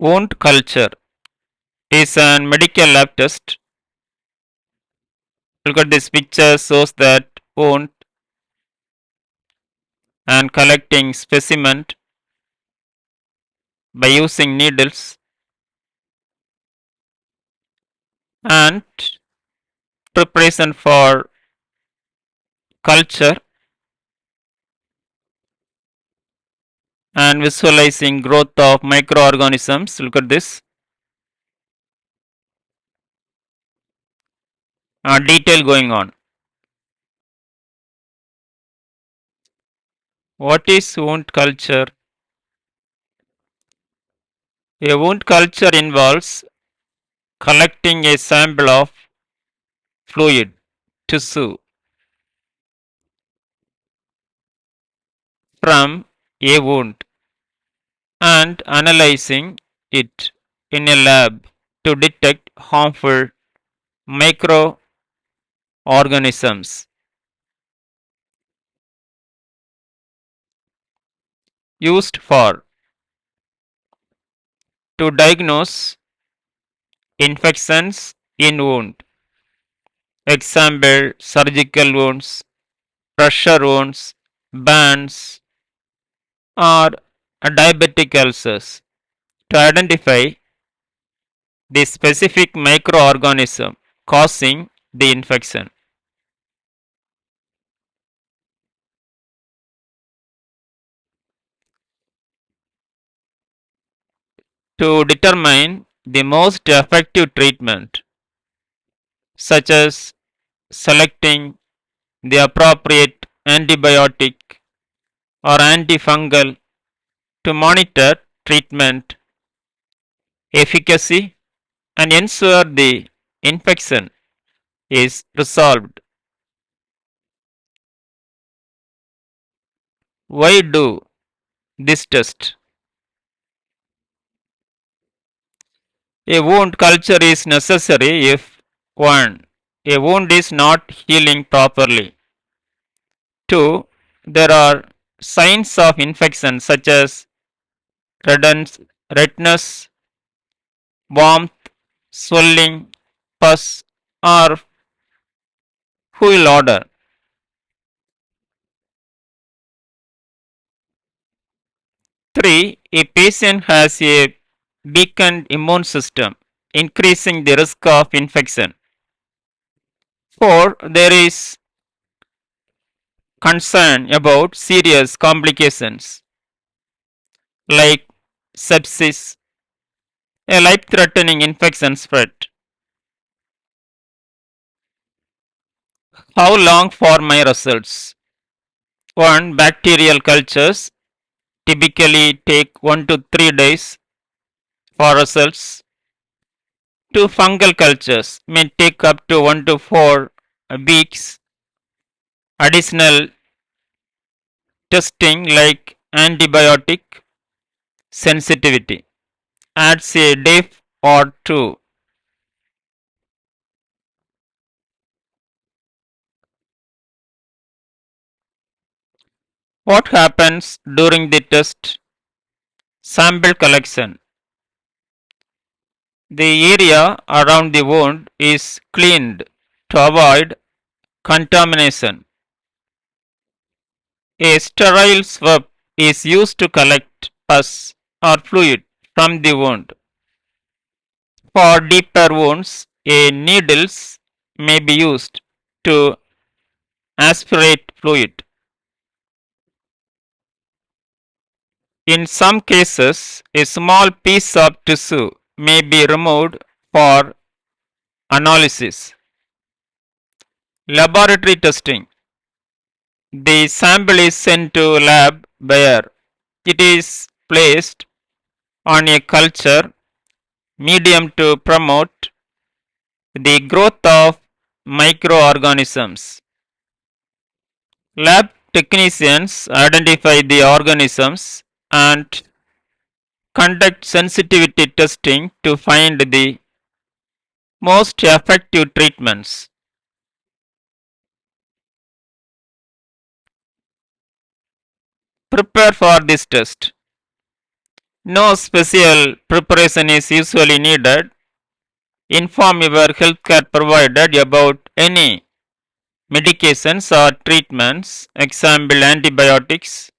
Wound culture is a medical lab test. Look at this picture shows that wound and collecting specimen by using needles and preparation for culture and visualizing growth of microorganisms. Look at this detail going on. What is wound culture? A wound culture involves collecting a sample of fluid, tissue from a wound and analyzing it in a lab to detect harmful microorganisms used for to diagnose infections in wound. Example surgical wounds, pressure wounds, burns, or diabetic ulcers to identify the specific microorganism causing the infection. To determine the most effective treatment, such as selecting the appropriate antibiotic or antifungal to monitor treatment efficacy and ensure the infection is resolved. Why do this test? A wound culture is necessary if 1. A wound is not healing properly. 2. There are signs of infection such as redness, warmth, swelling, pus, or foul odor. 3. A patient has a weakened immune system, increasing the risk of infection. 4. There is concern about serious complications like sepsis, a life threatening infection spread. How long for my results? 1. Bacterial cultures typically take 1 to 3 days for results. 2. Fungal cultures may take up to 1 to 4 weeks. Additional testing like antibiotic sensitivity adds a day or two. What happens during the test? Sample collection. The area around the wound is cleaned to avoid contamination. A sterile swab is used to collect pus or fluid from the wound. For deeper wounds, a needles may be used to aspirate fluid. In some cases, a small piece of tissue may be removed for analysis. Laboratory testing. The sample is sent to lab where it is placed on a culture medium to promote the growth of microorganisms. Lab technicians identify the organisms and conduct sensitivity testing to find the most effective treatments. Prepare for this test. No special preparation is usually needed. Inform your healthcare provider about any medications or treatments, example antibiotics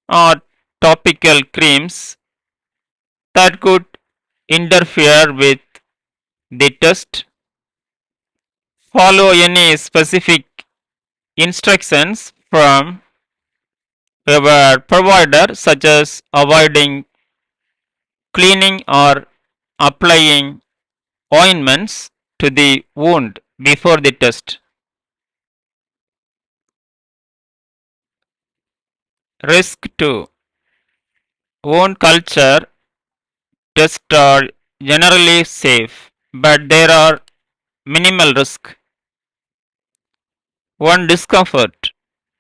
or topical creams that could interfere with the test. Follow any specific instructions from your provider, such as avoiding cleaning or applying ointments to the wound before the test. Risk 2. Wound culture tests are generally safe, but there are minimal risk. 1. Discomfort,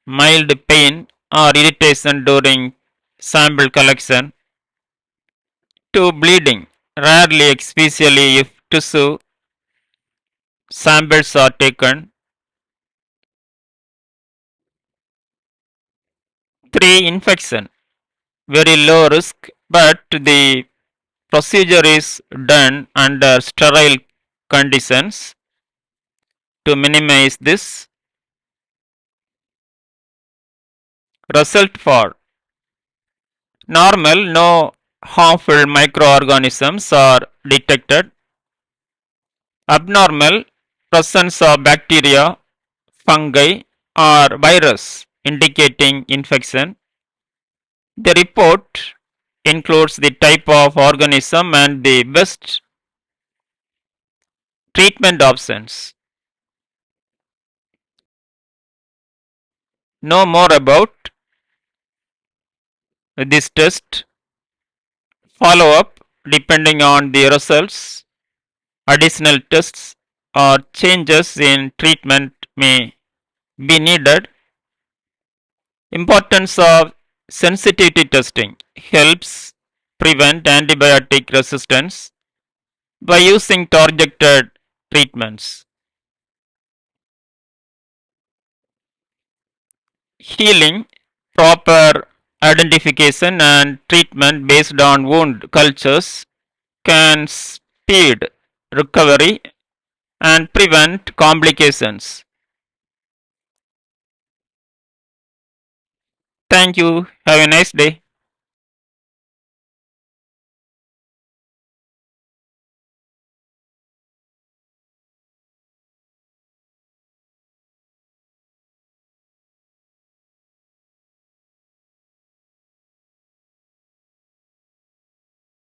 mild pain or irritation during sample collection. 2. Bleeding, rarely, especially if tissue samples are taken. 3. Infection, very low risk, but the procedure is done under sterile conditions to minimize this. Result for normal, no harmful microorganisms are detected. Abnormal, presence of bacteria, fungi, or virus indicating infection. The report includes the type of organism and the best treatment options. Know more about this test. Follow up depending on the results. Additional tests or changes in treatment may be needed. Importance of sensitivity testing helps prevent antibiotic resistance by using targeted treatments. Healing, proper identification and treatment based on wound cultures can speed recovery and prevent complications. Thank you. Have a nice day.